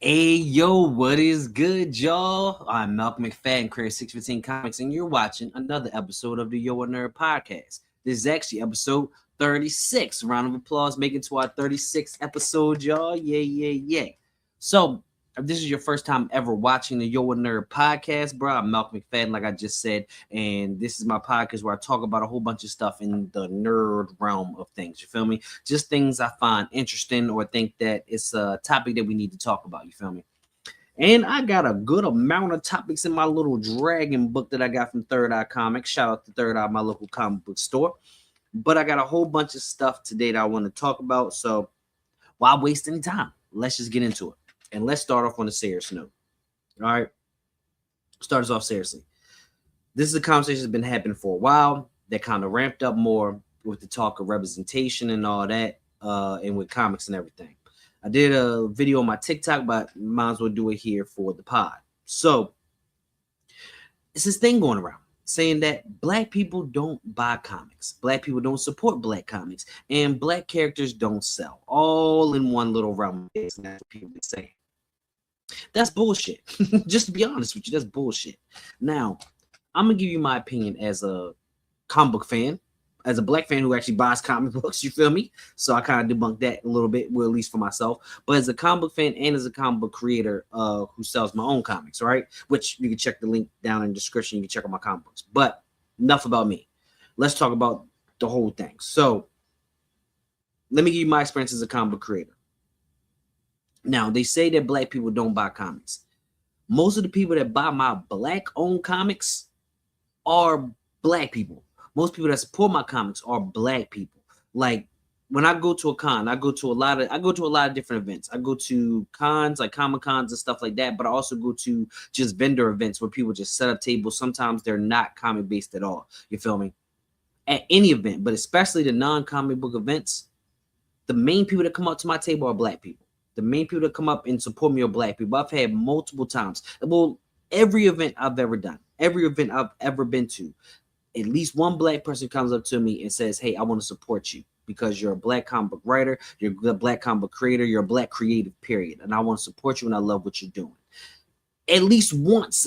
Hey yo, what is good, y'all? I'm Malcolm McFadden, Career 615 Comics, and you're watching another episode of the Yo a Nerd podcast. This is actually episode 36. Round of applause, making it to our 36th episode, y'all. Yeah. So, if this is your first time ever watching the Yo a Nerd podcast, bro, I'm Malcolm McFadden, like I just said, and this is my podcast where I talk about a whole bunch of stuff in the nerd realm of things. You feel me? Just things I find interesting or think that it's a topic that we need to talk about. You feel me? And I got a good amount of topics in my little dragon book that I got from Third Eye Comics. Shout out to Third Eye, my local comic book store. But I got a whole bunch of stuff today that I want to talk about. So why waste any time? Let's just get into it. And let's start off on a serious note. All right. Start us off seriously. This is a conversation that's been happening for a while. That kind of ramped up more with the talk of representation and all that, and with comics and everything. I did a video on my TikTok, but might as well do it here for the pod. So it's this thing going around saying that black people don't buy comics, black people don't support black comics, and black characters don't sell. All in one little realm. That's what people be saying. That's bullshit. Just to be honest with you, that's bullshit. Now, I'm gonna give you my opinion as a comic book fan, as a black fan who actually buys comic books. You feel me? So I kind of debunked that a little bit, well, at least for myself. But as a comic book fan and as a comic book creator, who sells my own comics, right? Which you can check the link down in the description. You can check out my comic books. But enough about me. Let's talk about the whole thing. So let me give you my experience as a comic book creator. Now they say that black people don't buy comics. Most of the people that buy my black owned comics are black people. Most people that support my comics are black people. Like when I go to a con, I go to a lot of different events. I go to cons like Comic Cons and stuff like that, but I also go to just vendor events where people just set up tables. Sometimes they're not comic based at all. You feel me? At any event, but especially the non-comic book events, the main people that come up to my table are black people. The main people that come up and support me are black people. I've had multiple times. Well, every event I've ever done, every event I've ever been to, at least one black person comes up to me and says, "Hey, I want to support you because you're a black comic book writer, you're a black comic book creator, you're a black creative, period. And I want to support you and I love what you're doing." At least once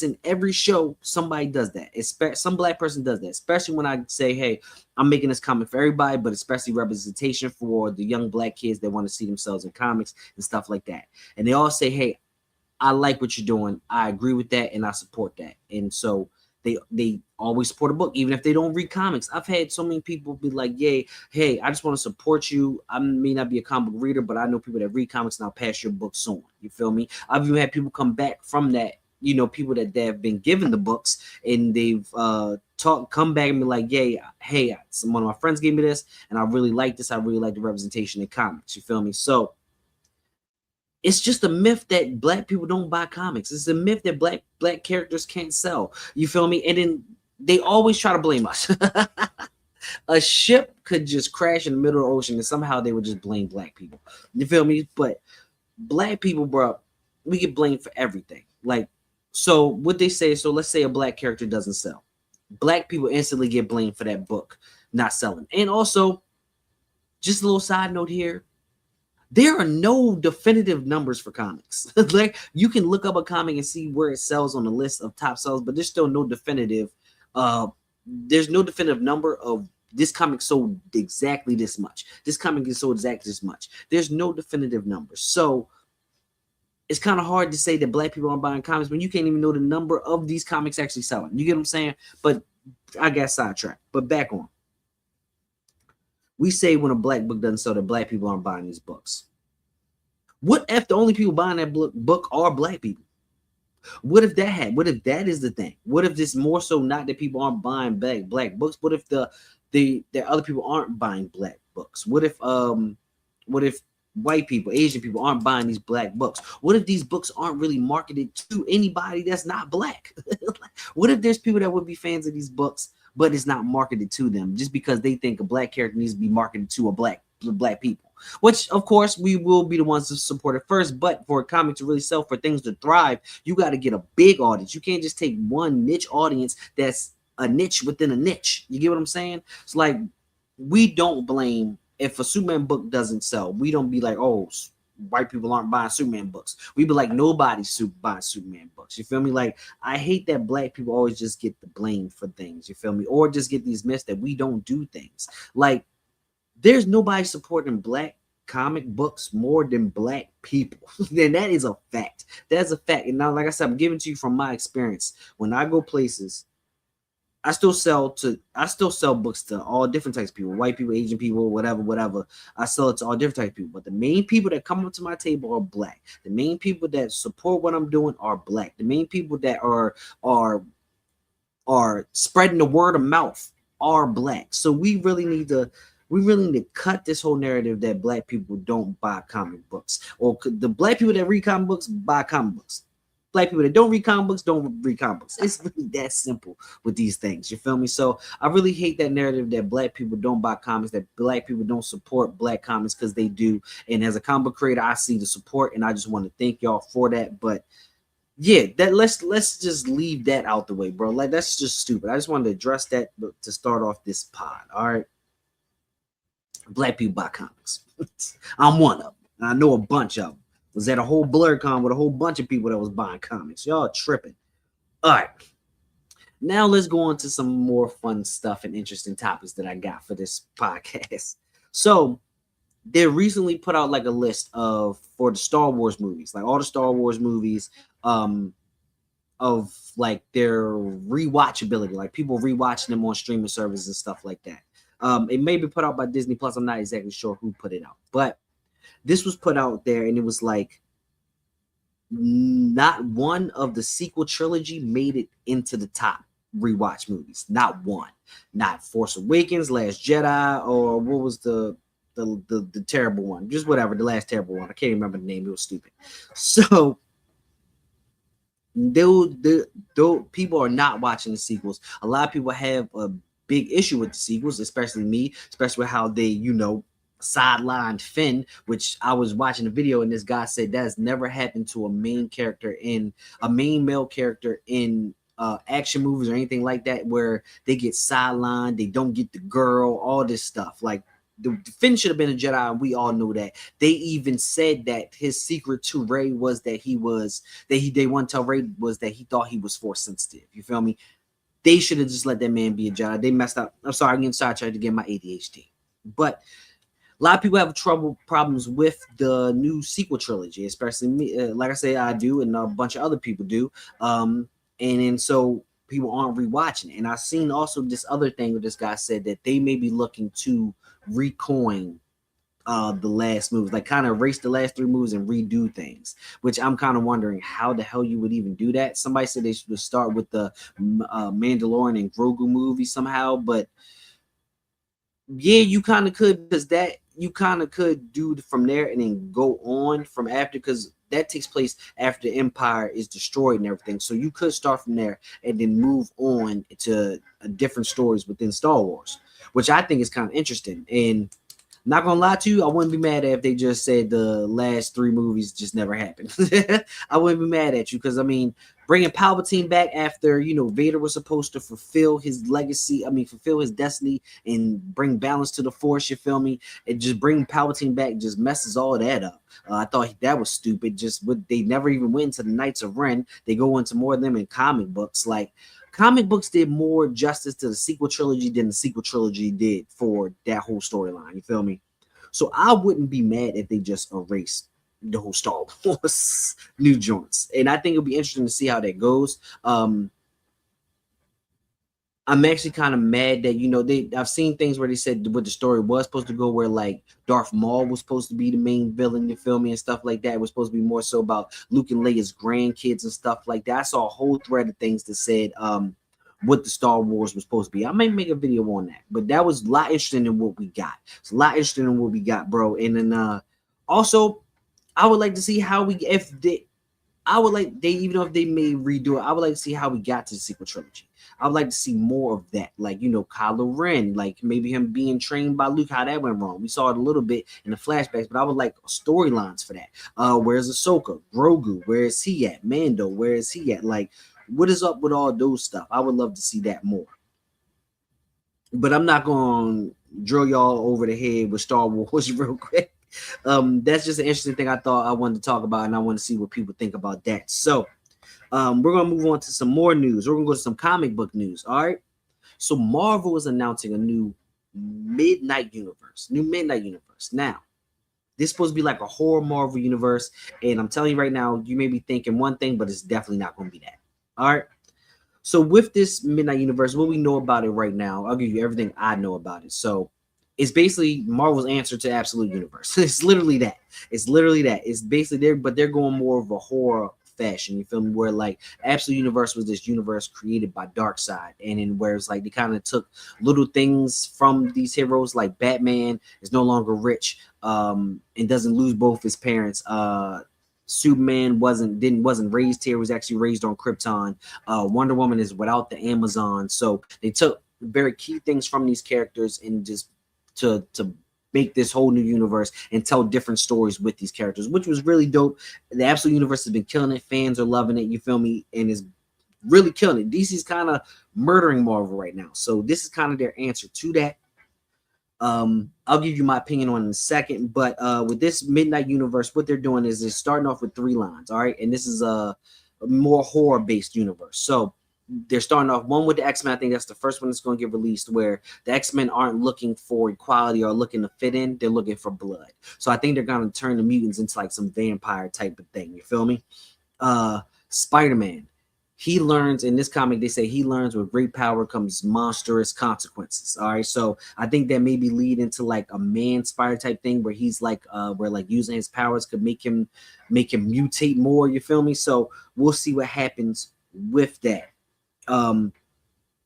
in every show, somebody does that. Some black person does that, especially when I say, "Hey, I'm making this comic for everybody, but especially representation for the young black kids that want to see themselves in comics and stuff like that." And they all say, "Hey, I like what you're doing. I agree with that and I support that." And so they always support a book, even if they don't read comics. I've had so many people be like, "Yay, hey, I just want to support you. I may not be a comic book reader, but I know people that read comics and I'll pass your books on." You feel me? I've even had people come back from that, people that have been given the books and they've come back and be like, "Yay, hey, one of my friends gave me this and I really like this. I really like the representation in comics." You feel me? So it's just a myth that black people don't buy comics. It's a myth that black characters can't sell. You feel me? And then they always try to blame us. A ship could just crash in the middle of the ocean and somehow they would just blame black people. You feel me? But black people, bro, we get blamed for everything. Like, so what they say, so let's say a black character doesn't sell. Black people instantly get blamed for that book not selling. And also, just a little side note here, there are no definitive numbers for comics. Like you can look up a comic and see where it sells on the list of top sellers, but there's still no definitive there's no definitive number of this comic sold exactly this much. This comic is sold exactly this much. There's no definitive number. So it's kind of hard to say that black people aren't buying comics when you can't even know the number of these comics actually selling. You get what I'm saying? But I got sidetracked. But back on. We say when a black book doesn't sell that black people aren't buying these books. What if the only people buying that book are black people? What if that is the thing? What if this more so not that people aren't buying black books? What if the other people aren't buying black books? What if white people, Asian people aren't buying these black books? What if these books aren't really marketed to anybody that's not black? What if there's people that would be fans of these books, but it's not marketed to them just because they think a black character needs to be marketed to a black people? Which, of course, we will be the ones to support it first. But for a comic to really sell, for things to thrive, you got to get a big audience. You can't just take one niche audience that's a niche within a niche. You get what I'm saying? It's like we don't blame if a Superman book doesn't sell. We don't be like, "Oh, white people aren't buying Superman books. We be like, nobody's buying Superman books. You feel me? Like, I hate that black people always just get the blame for things. You feel me? Or just get these myths that we don't do things. Like, there's nobody supporting black comic books more than black people. Then that is a fact. That's a fact. And now, like I said, I'm giving to you from my experience. When I go places, I still sell books to all different types of people, white people, Asian people, whatever, whatever. I sell it to all different types of people. But the main people that come up to my table are black. The main people that support what I'm doing are black. The main people that are are spreading the word of mouth are black. So we really need to cut this whole narrative that black people don't buy comic books, or the black people that read comic books buy comic books. Black people that don't read comic books don't read comic books. It's really that simple with these things. You feel me? So I really hate that narrative that black people don't buy comics, that black people don't support black comics, because they do. And as a comic book creator, I see the support, and I just want to thank y'all for that. But yeah, that let's just leave that out the way, bro. Like, that's just stupid. I just wanted to address that to start off this pod. All right, black people buy comics. I'm one of them. I know a bunch of them. Was at a whole BlurCon with a whole bunch of people that was buying comics. Y'all tripping. All right, now let's go on to some more fun stuff and interesting topics that I got for this podcast. So they recently put out like a list of for the Star Wars movies, like all the Star Wars movies, of like their rewatchability, like people rewatching them on streaming services and stuff like that. It may be put out by Disney Plus. I'm not exactly sure who put it out, but this was put out there, and it was like not one of the sequel trilogy made it into the top rewatch movies. Not one. Not Force Awakens, Last Jedi, or what was the terrible one? Just whatever, the last terrible one. I can't remember the name. It was stupid. So though people are not watching the sequels. A lot of people have a big issue with the sequels, especially me, especially with how they, sidelined Finn, which I was watching a video and this guy said that has never happened to a main male character in action movies or anything like that, where they get sidelined, they don't get the girl, all this stuff. Like, the Finn should have been a Jedi, and we all know that. They even said that his secret to Rey was that they want to tell Rey was that he thought he was force sensitive. You feel me? They should have just let that man be a Jedi. They messed up. I'm sorry, I'm getting sidetracked to get my ADHD. But a lot of people have problems with the new sequel trilogy, especially me. Like I say, I do, and a bunch of other people do. And so people aren't rewatching it. And I've seen also this other thing where this guy said that they may be looking to recoin the last movies, like kind of erase the last three movies and redo things, which I'm kind of wondering how the hell you would even do that. Somebody said they should start with the Mandalorian and Grogu movie somehow, but yeah, you kind of could, because that you kind of could do from there and then go on from after, because that takes place after the Empire is destroyed and everything. So you could start from there and then move on to different stories within Star Wars, which I think is kind of interesting. And not gonna lie to you, I wouldn't be mad if they just said the last three movies just never happened. I wouldn't be mad at you, because I mean, bringing Palpatine back after Vader was supposed to fulfill his legacy, fulfill his destiny and bring balance to the Force. You feel me? And just bring Palpatine back just messes all that up. I thought that was stupid. They never even went into the Knights of Ren. They go into more of them in comic books. Like, comic books did more justice to the sequel trilogy than the sequel trilogy did for that whole storyline. You feel me? So I wouldn't be mad if they just erased the whole Star Wars new joints. And I think it'll be interesting to see how that goes. I'm actually kind of mad that I've seen things where they said what the story was supposed to go, where like Darth Maul was supposed to be the main villain, you feel me, and stuff like that. It was supposed to be more so about Luke and Leia's grandkids and stuff like that. I saw a whole thread of things that said what the Star Wars was supposed to be. I might make a video on that, but that was a lot interesting than what we got. It's a lot interesting than what we got, bro. And then also, I would like to see how even if they may redo it, I would like to see how we got to the sequel trilogy. I would like to see more of that, like Kylo Ren, like maybe him being trained by Luke, how that went wrong. We saw it a little bit in the flashbacks, but I would like storylines for that. Where's Ahsoka? Grogu? Where is he at? Mando? Where is he at? Like, what is up with all those stuff? I would love to see that more. But I'm not going to drill y'all over the head with Star Wars real quick. That's just an interesting thing I thought I wanted to talk about, and I want to see what people think about that. So we're gonna move on to some more news. We're gonna go to some comic book news. All right. So Marvel is announcing a new Midnight Universe. Now, this is supposed to be like a horror Marvel universe, and I'm telling you right now, you may be thinking one thing, but it's definitely not going to be that. All right. So with this Midnight Universe, what we know about it right now, I'll give you everything I know about it. So it's basically Marvel's answer to Absolute Universe. It's literally that. It's literally that. It's basically there, but they're going more of a horror fashion. You feel me? Where like Absolute Universe was this universe created by Darkseid, and then where it's like they kind of took little things from these heroes, like Batman is no longer rich, and doesn't lose both his parents. Superman wasn't raised here; was actually raised on Krypton. Wonder Woman is without the Amazon, so they took very key things from these characters and just to make this whole new universe and tell different stories with these characters, which was really dope. The Absolute Universe has been killing it. Fans are loving it. You feel me? And is really killing it. DC's kind of murdering Marvel right now, so this is kind of their answer to that. I'll give you my opinion on it in a second, but with this Midnight Universe, what they're doing is they're starting off with 3 lines, all right, and this is a more horror based universe. So they're starting off one with the X-Men. I think that's the first one that's going to get released, where the X-Men aren't looking for equality or looking to fit in, they're looking for blood. So I think they're going to turn the mutants into like some vampire type of thing. You feel me? Spider-Man, he learns in this comic, they say he learns with great power comes monstrous consequences. All right, so I think that maybe lead into like a man spider type thing, where he's like where like using his powers could make him mutate more. You feel me? So we'll see what happens with that.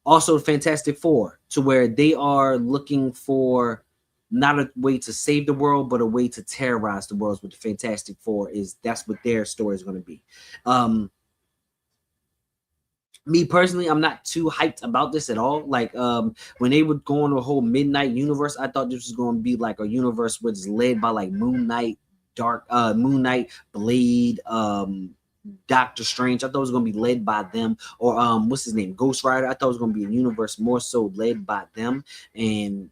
Also Fantastic Four, to where they are looking for not a way to save the world, but a way to terrorize the world. With the Fantastic Four, is that's what their story is going to be. Me personally, I'm not too hyped about this at all. Like when they would go on a whole Midnight Universe, I thought this was going to be like a universe which is led by like Moon Knight, Blade, Doctor Strange. I thought it was going to be led by them, or what's his name, Ghost Rider. I thought it was going to be a universe more so led by them and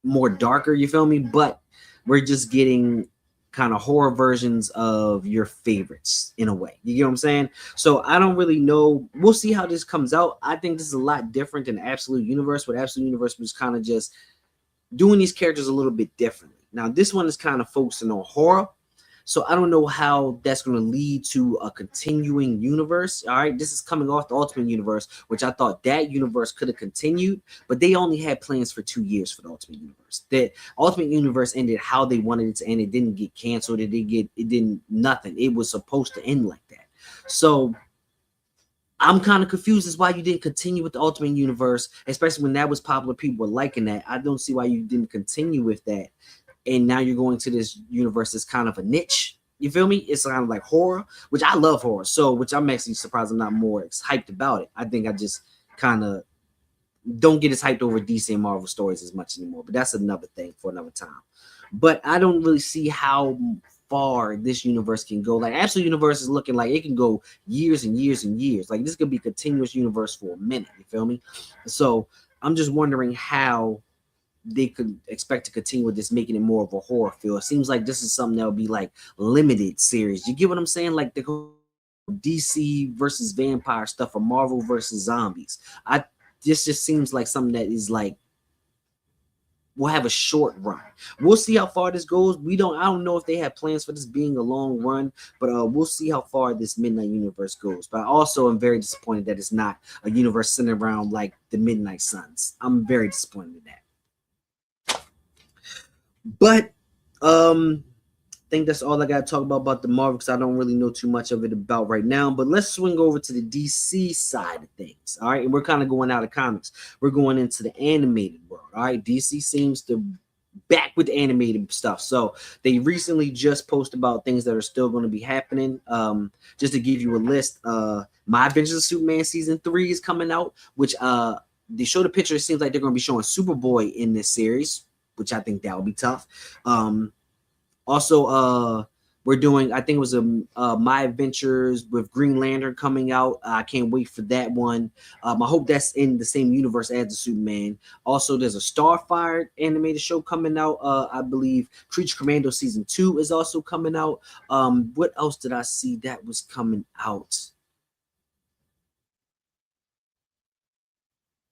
more darker, you feel me? But we're just getting kind of horror versions of your favorites in a way. You get what I'm saying? So I don't really know. We'll see how this comes out. I think this is a lot different than Absolute Universe. What Absolute Universe was kind of just doing these characters a little bit differently. Now this one is kind of focusing on horror. So I don't know how that's going to lead to a continuing universe. All right, this is coming off the Ultimate Universe, which I thought that universe could have continued, but they only had plans for 2 years for the Ultimate Universe. The Ultimate Universe ended how they wanted it to end. It didn't get canceled. It didn't nothing. It was supposed to end like that. So I'm kind of confused as why you didn't continue with the Ultimate Universe, especially when that was popular. People were liking that. I don't see why you didn't continue with that. And now you're going to this universe that's kind of a niche. You feel me? It's kind of like horror, which I love horror. So, which I'm actually surprised I'm not more hyped about it. I think I just kind of don't get as hyped over DC and Marvel stories as much anymore. But that's another thing for another time. But I don't really see how far this universe can go. Like Absolute Universe is looking like it can go years and years and years. Like this could be a continuous universe for a minute. You feel me? So I'm just wondering how they could expect to continue with this, making it more of a horror feel. It seems like this is something that will be like limited series. You get what I'm saying? Like the DC versus vampire stuff, or Marvel versus zombies. This just seems like something that is like we'll have a short run. We'll see how far this goes. I don't know if they have plans for this being a long run, but we'll see how far this Midnight Universe goes. But I also am very disappointed that it's not a universe centered around like the Midnight Suns. I'm very disappointed in that. But I think that's all I got to talk about the Marvel, because I don't really know too much of it about right now. But let's swing over to the DC side of things. All right, and we're kind of going out of comics. We're going into the animated world. All right, DC seems to back with the animated stuff. So they recently just posted about things that are still going to be happening. Just to give you a list, My Adventures of Superman season 3 is coming out, which they showed a picture. It seems like they're going to be showing Superboy in this series, which I think that would be tough. Also, We're doing, I think it was My Adventures with Green Lantern coming out. I can't wait for that one. I hope that's in the same universe as the Superman. Also, there's a Starfire animated show coming out. I believe Creature Commando season 2 is also coming out. What else did I see that was coming out?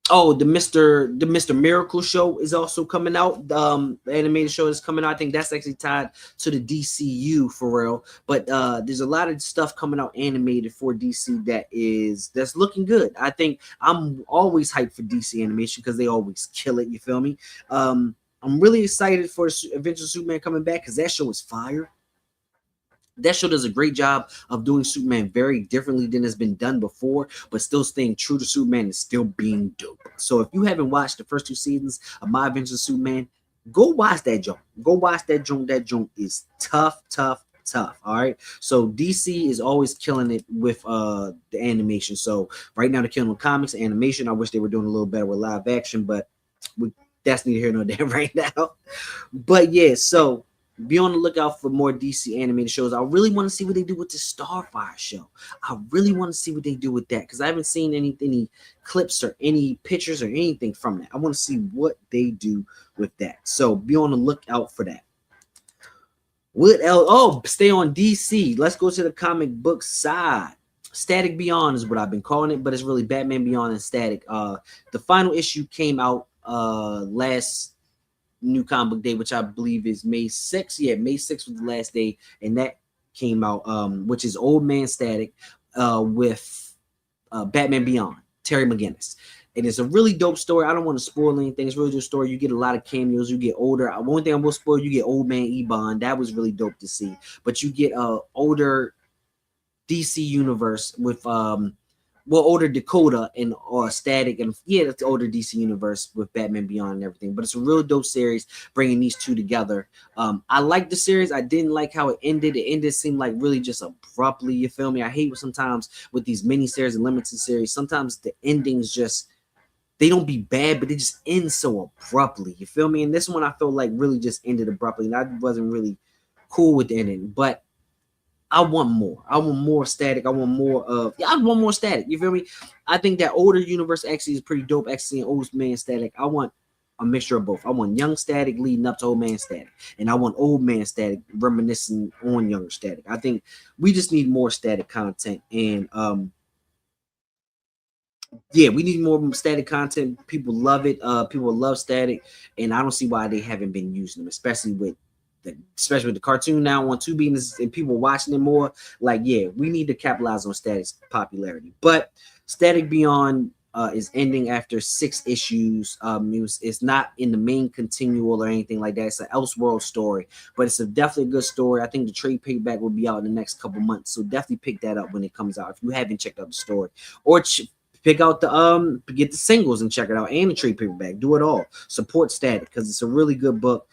Oh, the Mr. Miracle show is also coming out. The animated show is coming out. I think that's actually tied to the DCU for real. But there's a lot of stuff coming out animated for DC that's looking good. I think I'm always hyped for DC animation because they always kill it. You feel me? I'm really excited for Adventures of Superman coming back because that show is fire. That show does a great job of doing Superman very differently than has been done before, but still staying true to Superman and still being dope. So if you haven't watched the first 2 seasons of My Adventures of Superman, go watch that joint. Go watch that joint. That joint is tough, tough, tough. All right. So DC is always killing it with the animation. So right now they're killing with comics, animation. I wish they were doing a little better with live action, but we that's neither here nor there right now. But yeah, so be on the lookout for more DC animated shows. I really want to see what they do with the Starfire show. I really want to see what they do with that because I haven't seen any clips or any pictures or anything from that. I want to see what they do with that. So be on the lookout for that. What else? Oh, stay on DC. Let's go to the comic book side. Static Beyond is what I've been calling it, but it's really Batman Beyond and Static. The final issue came out last New Comic Book Day, which I believe is May 6th. Yeah, May 6th was the last day, and that came out, which is Old Man Static with Batman Beyond, Terry McGinnis. And it's a really dope story. I don't want to spoil anything. It's a really good story. You get a lot of cameos. You get older. One thing I will spoil, you get Old Man Ebon. That was really dope to see. But you get older DC universe with older Dakota and Static, and yeah, that's the older DC universe with Batman Beyond and everything. But it's a real dope series bringing these two together. I like the series. I didn't like how it ended. It ended seemed like really just abruptly. You feel me? I hate sometimes with these mini series and limited series. Sometimes the endings just they don't be bad, but they just end so abruptly. You feel me? And this one I felt like really just ended abruptly, and I wasn't really cool with the ending, but I want more. I want more Static. I want more of I want more Static. You feel me? I think that older universe actually is pretty dope. Actually, Old Man Static. I want a mixture of both. I want young Static leading up to Old Man Static, and I want Old Man Static reminiscing on younger Static. I think we just need more Static content, and yeah, we need more Static content. People love it. People love Static, and I don't see why they haven't been using them, especially with the cartoon now on Tubi and people watching it more. Like, yeah, we need to capitalize on Static's popularity. But Static Beyond is ending after 6 issues. It's not in the main continual or anything like that. It's an Elseworld story, but it's definitely a good story. I think the trade paperback will be out in the next couple months, so definitely pick that up when it comes out if you haven't checked out the story, or pick out the get the singles and check it out, and the trade paperback. Do it all. Support Static because it's a really good book.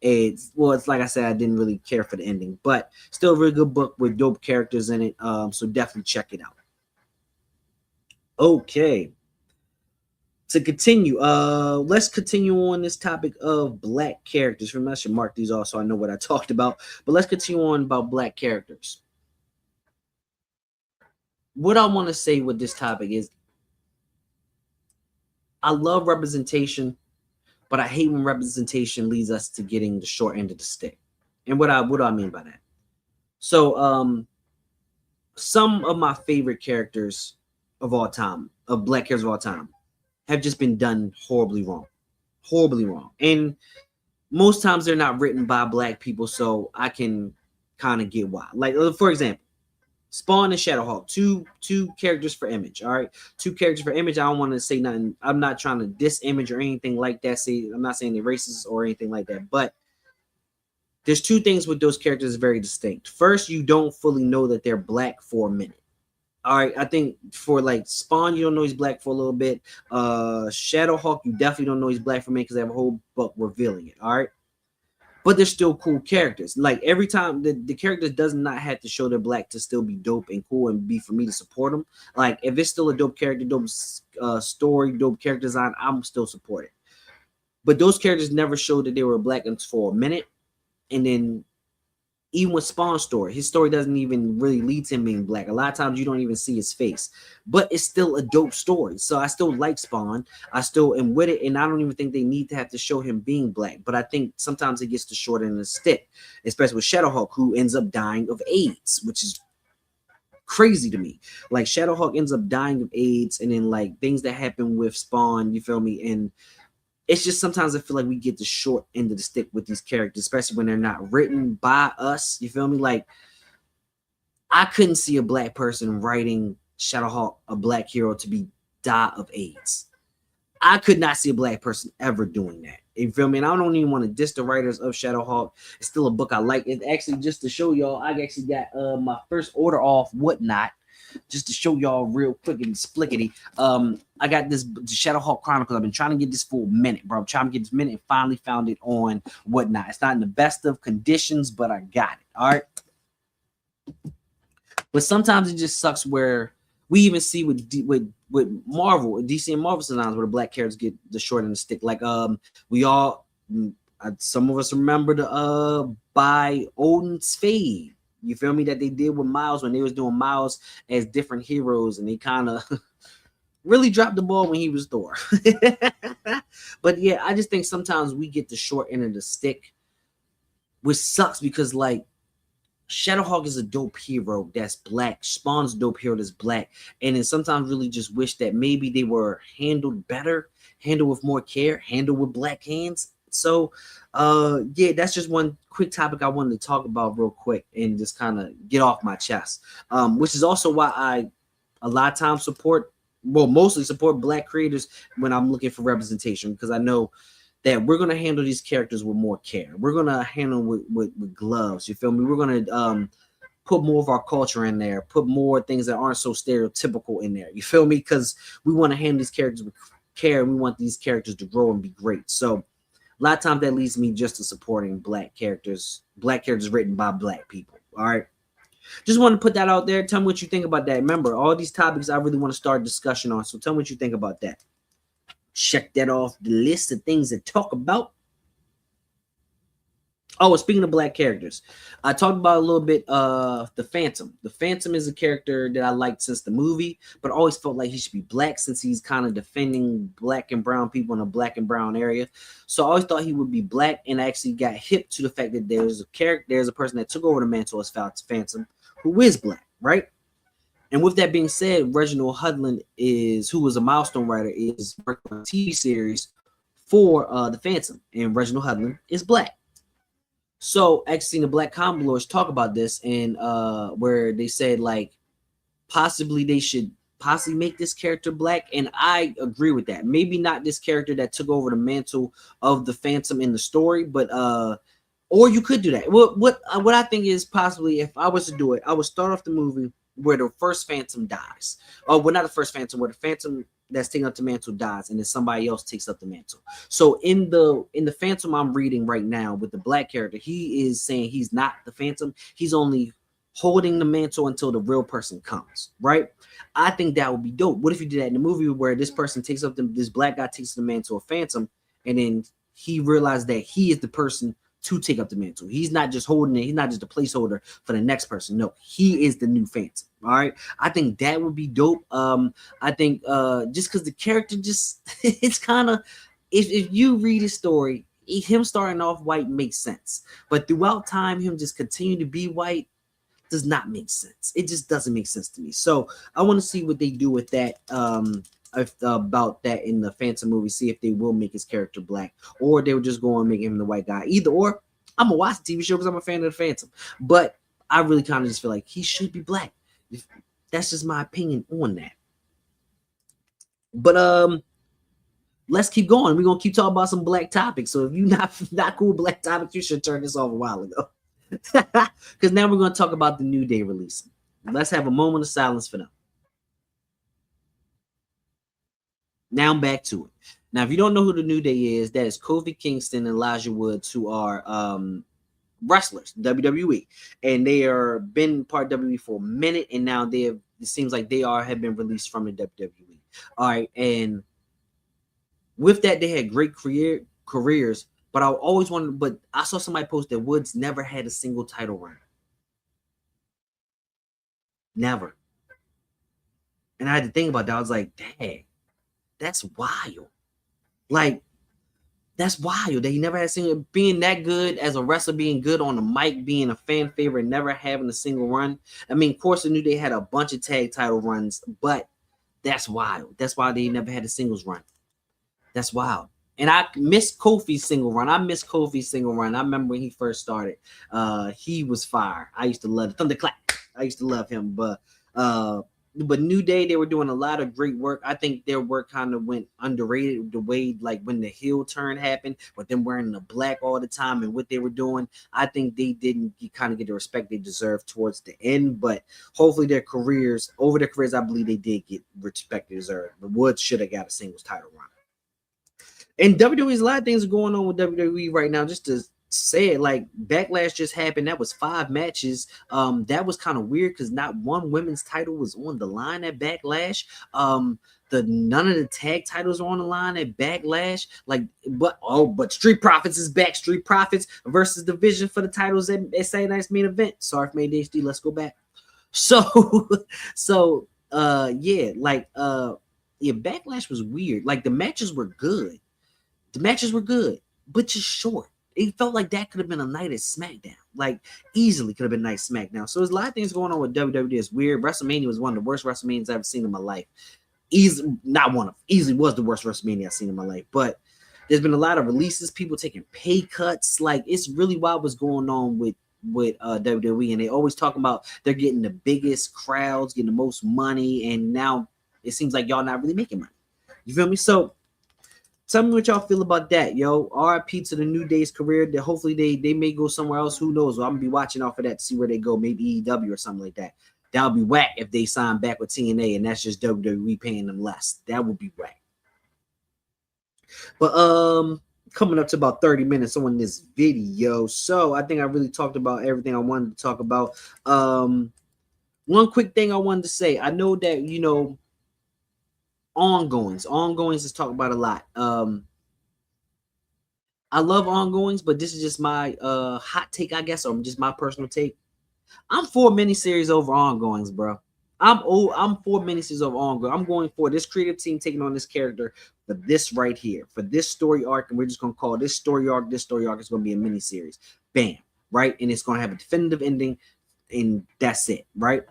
It's like I said, I didn't really care for the ending, but still a really good book with dope characters in it. So definitely check it out. Okay. To continue, let's continue on this topic of black characters. Remember, I should mark these off so I know what I talked about. But let's continue on about black characters. What I want to say with this topic is I love representation, but I hate when representation leads us to getting the short end of the stick. And what do I mean by that? So some of my favorite characters of all time, of black characters of all time, have just been done horribly wrong. Horribly wrong. And most times they're not written by black people, so I can kind of get why. Like, for example, Spawn and Shadowhawk, two characters for Image. All right, 2 characters for Image. I don't want to say nothing. I'm not trying to diss Image or anything like that. I'm not saying they're racist or anything like that. But there's 2 things with those characters very distinct. First, you don't fully know that they're black for a minute. All right, I think for like Spawn, you don't know he's black for a little bit. Shadowhawk, you definitely don't know he's black for a minute because they have a whole book revealing it. All right. But they're still cool characters. Like every time the character does not have to show they're black to still be dope and cool and be for me to support them. Like if it's still a dope character, dope story, dope character design, I'm still supporting. But those characters never showed that they were black for a minute, and then Even with Spawn's story, his story doesn't even really lead to him being black. A lot of times you don't even see his face, but it's still a dope story. So I still like Spawn. I still am with it, and I don't even think they need to have to show him being black. But I think sometimes it gets the short end of the stick, especially with Shadowhawk, who ends up dying of AIDS, which is crazy to me. Like Shadowhawk ends up dying of AIDS, and then like things that happen with Spawn, you feel me? And it's just sometimes I feel like we get the short end of the stick with these characters, especially when they're not written by us. You feel me? Like I couldn't see a black person writing Shadowhawk, a black hero, to be die of AIDS. I could not see a black person ever doing that. You feel me? And I don't even want to diss the writers of Shadowhawk. It's still a book I like. It's actually, just to show y'all, I actually got my first order off Whatnot, just to show y'all real quick and splickety. I got this Shadowhawk Chronicles. I've been trying to get this for a minute, bro. I'm trying to get this minute and finally found it on Whatnot. It's not in the best of conditions, but I got it. All right. But sometimes it just sucks where we even see with Marvel, DC and Marvel sometimes where the black characters get the short end of the stick. Like we all, some of us remember the by Odin's Fade. You feel me? That they did with Miles when they was doing Miles as different heroes, and they kind of really dropped the ball when he was Thor. But yeah, I just think sometimes we get the short end of the stick, which sucks because like Shadowhawk is a dope hero that's black. Spawn's a dope hero that's black. And then sometimes really just wish that maybe they were handled better, handled with more care, handled with black hands. So yeah, that's just one quick topic I wanted to talk about real quick and just kind of get off my chest. Which is also why I a lot of times mostly support black creators when I'm looking for representation, because I know that we're gonna handle these characters with more care. We're gonna handle with gloves. You feel me? We're gonna put more of our culture in there, put more things that aren't so stereotypical in there. You feel me? Because we want to handle these characters with care. We want these characters to grow and be great. So a lot of times that leads me just to supporting black characters written by black people. All right. Just want to put that out there. Tell me what you think about that. Remember, all these topics I really want to start a discussion on. So tell me what you think about that. Check that off the list of things to talk about. Oh, speaking of black characters, I talked about a little bit the Phantom. The Phantom is a character that I liked since the movie, but always felt like he should be black since he's kind of defending black and brown people in a black and brown area. So I always thought he would be black, and I actually got hip to the fact that there's a person that took over the mantle as Phantom who is black, right? And with that being said, Reginald Hudlin who was a milestone writer, is working on a TV series for the Phantom, and Reginald Hudlin is black. So actually seen the Black Comic Lords talk about this, and where they said like possibly they should possibly make this character black, and I agree with that. Maybe not this character that took over the mantle of the Phantom in the story, but or you could do that. What I think is possibly, if I was to do it, I would start off the movie where the first Phantom dies. Oh, well, not the first Phantom, where the Phantom that's taking up the mantle dies, and then somebody else takes up the mantle. So in the Phantom I'm reading right now with the black character, he is saying he's not the Phantom. He's only holding the mantle until the real person comes, right? I think that would be dope. What if you did that in the movie where this person takes up this black guy takes the mantle of Phantom, and then he realized that he is the person to take up the mantle. He's not just holding it. He's not just a placeholder for the next person. No, he is the new Phantom. All right. I think that would be dope. I think just because the character just it's kind of, if you read his story, him starting off white makes sense. But throughout time, him just continue to be white does not make sense. It just doesn't make sense to me. So I want to see what they do with that. About that in the Phantom movie, see if they will make his character black, or they would just go and make him the white guy. Either or, I'm gonna watch the TV show because I'm a fan of the Phantom, but I really kind of just feel like he should be black. That's just my opinion on that. But let's keep going. We're gonna keep talking about some black topics. So if you not cool with black topics, you should turn this off a while ago. Because now we're gonna talk about the New Day releasing. Let's have a moment of silence for them. Now I'm back to it. Now, if you don't know who the New Day is, that is Kofi Kingston and Elijah Woods, who are wrestlers, WWE, and they are been part of WWE for a minute, and now it seems like have been released from the WWE. All right, and with that, they had great careers, But I always wanted. But I saw somebody post that Woods never had a single title run. Never. And I had to think about that. I was like, dang, that's wild. Like, that's wild that he never had a single, being that good as a wrestler, being good on the mic, being a fan favorite, never having a single run. I mean, of course, I knew they had a bunch of tag title runs, but that's wild. That's why they never had a singles run. That's wild. And I miss Kofi's single run. I miss Kofi's single run. I remember when he first started. He was fire. I used to love Thunderclap. I used to love him. But New Day, they were doing a lot of great work. I think their work kind of went underrated the way, like when the heel turn happened, but them wearing the black all the time and what they were doing. I think they didn't kind of get the respect they deserved towards the end, but hopefully over their careers, I believe they did get respect they deserved. The Woods should have got a singles title run. And WWE's a lot of things are going on with WWE right now. Just to say it, like Backlash just happened. That was 5 matches. That was kind of weird because not one women's title was on the line at Backlash. None of the tag titles are on the line at Backlash. But Street Profits is back. Street Profits versus Division for the titles at Saturday Night's main event. Sorry for made HD. Let's go back. Yeah, Backlash was weird. Like the matches were good. But just short. It felt like that could have been a night at SmackDown. Like, easily could have been a night SmackDown. So there's a lot of things going on with WWE. It's weird. WrestleMania was one of the worst WrestleManias I've ever seen in my life. Easily was the worst WrestleMania I've seen in my life. But there's been a lot of releases, people taking pay cuts. Like, it's really wild what's going on with WWE. And they always talk about they're getting the biggest crowds, getting the most money. And now it seems like y'all not really making money. You feel me? So tell me what y'all feel about that, yo. RIP to the New Day's career. That hopefully they may go somewhere else. Who knows? I'm gonna be watching out for that to see where they go. Maybe EW or something like that. That would be whack if they sign back with TNA and that's just WWE paying them less. That would be whack. But coming up to about 30 minutes on this video, so I think I really talked about everything I wanted to talk about. One quick thing I wanted to say. I know that ongoings is talked about a lot. I love ongoings, but this is just my hot take, I guess, or just my personal take. I'm for miniseries over ongoings, bro. I'm for miniseries over ongoing. I'm going for this creative team taking on this character for this right here, for this story arc, and we're just gonna call this story arc. This story arc is gonna be a miniseries. Bam, right? And it's gonna have a definitive ending, and that's it, right?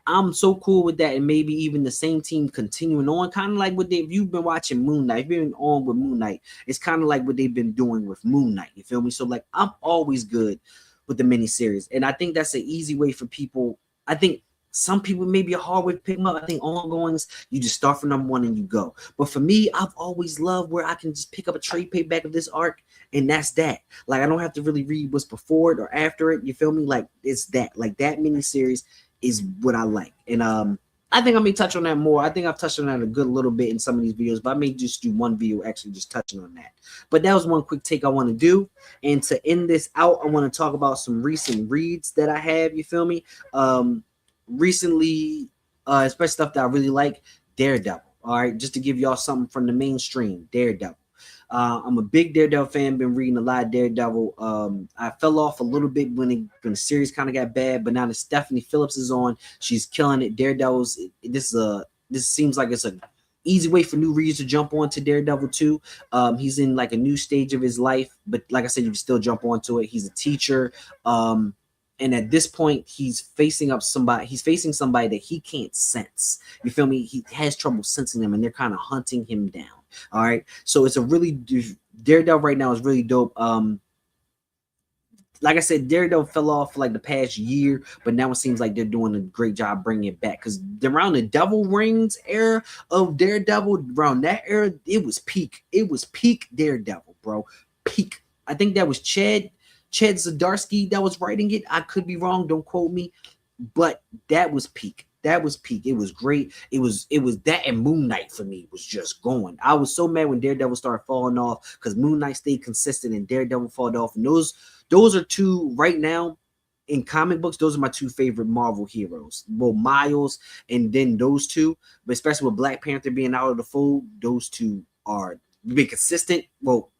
I'm so cool with that, and maybe even the same team continuing on, kind of like what if you've been watching Moon Knight, if you've been on with Moon Knight, it's kind of like what they've been doing with Moon Knight. You feel me? So like, I'm always good with the miniseries, and I think that's an easy way for people. I think some people maybe a hard way to pick them up. I think ongoings, you just start from number 1 and you go. But for me, I've always loved where I can just pick up a trade paperback of this arc, and that's that. Like, I don't have to really read what's before it or after it. You feel me? Like, it's that. Like, that miniseries is what I like. And I think I may touch on that more. I think I've touched on that a good little bit in some of these videos, but I may just do one video actually just touching on that. But that was one quick take I want to do. And to end this out, I want to talk about some recent reads that I have. You feel me? Recently, especially stuff that I really like, Daredevil. All right, just to give y'all something from the mainstream, Daredevil. I'm a big Daredevil fan. Been reading a lot of Daredevil. I fell off a little bit when the series kind of got bad, but now that Stephanie Phillips is on, she's killing it. Daredevil's this seems like it's a easy way for new readers to jump on to Daredevil too. He's in like a new stage of his life, but like I said, you can still jump onto it. He's a teacher. And at this point, he's facing somebody that he can't sense. You feel me? He has trouble sensing them, and they're kind of hunting him down. All right. So it's a really Daredevil right now is really dope. Like I said, Daredevil fell off for like the past year, but now it seems like they're doing a great job bringing it back. Because around the Devil Rings era of Daredevil, around that era, it was peak. It was peak Daredevil, bro. Peak. I think that was Chad Zdarsky that was writing it. I could be wrong. Don't quote me. But that was peak. That was peak. It was great. It was that, and Moon Knight for me was just going. I was so mad when Daredevil started falling off because Moon Knight stayed consistent and Daredevil fell off. And those are two right now in comic books. Those are my two favorite Marvel heroes. Well, Miles and then those two, but especially with Black Panther being out of the fold, those two are being consistent. Well,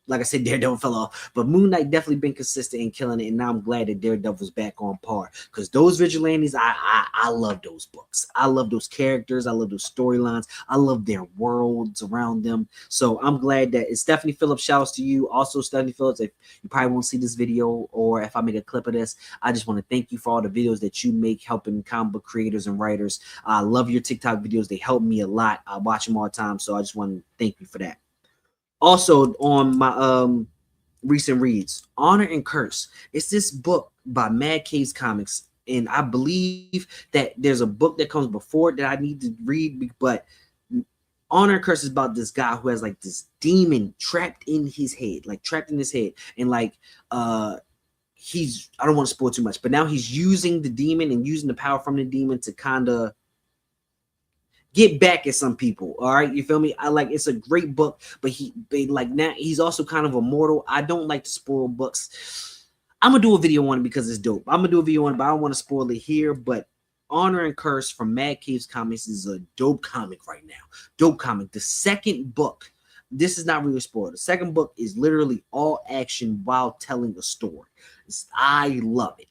like I said, Daredevil fell off, but Moon Knight definitely been consistent in killing it, and now I'm glad that Daredevil's back on par. Because those vigilantes, I love those books. I love those characters. I love those storylines. I love their worlds around them. So I'm glad that it's Stephanie Phillips. Shouts to you, also Stephanie Phillips. If you probably won't see this video, or if I make a clip of this, I just want to thank you for all the videos that you make helping comic book creators and writers. I love your TikTok videos. They help me a lot. I watch them all the time, so I just want to thank you for that. Also on my recent reads, Honor and Curse. It's this book by Mad Caves Comics, and I believe that there's a book that comes before it that I need to read, but Honor and Curse is about this guy who has like this demon trapped in his head, and like he's, I don't want to spoil too much, but now he's using the demon and using the power from the demon to kind of get back at some people. All right, you feel me? I like, it's a great book, but like now he's also kind of immortal. I don't like to spoil books. I'm gonna do a video on it because it's dope. I'm gonna do a video on it, but I don't want to spoil it here. But Honor and Curse from Mad Caves Comics is a dope comic right now. Dope comic. The second book, this is not really a spoiler. The second book is literally all action while telling a story. I love it.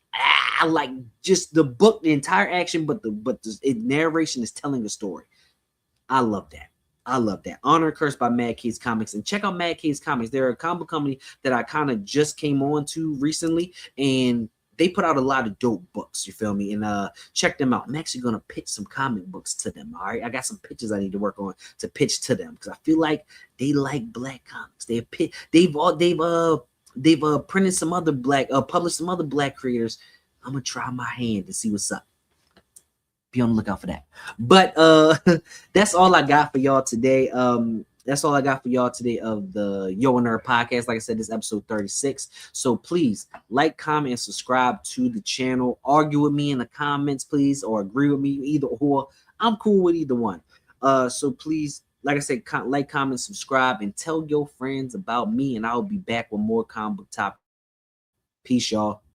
I like just the book, the entire action, but the narration is telling a story. I love that. I love that. Honor and Curse by Mad Caves Comics. And check out Mad Caves Comics. They're a comic company that I kind of just came on to recently, and they put out a lot of dope books. You feel me? And check them out. I'm actually gonna pitch some comic books to them. All right, I got some pitches I need to work on to pitch to them because I feel like they like black comics. They've printed some other black, published some other black creators. I'm gonna try my hand to see what's up. Be on the lookout for that. But that's all I got for y'all today. That's all I got for y'all today of the Yo and Nerd podcast. Like I said, this is episode 36. So please like, comment, and subscribe to the channel. Argue with me in the comments, please, or agree with me, either or. I'm cool with either one. So please, like I said, like, comment, subscribe, and tell your friends about me, and I'll be back with more comic book topics. Peace, y'all.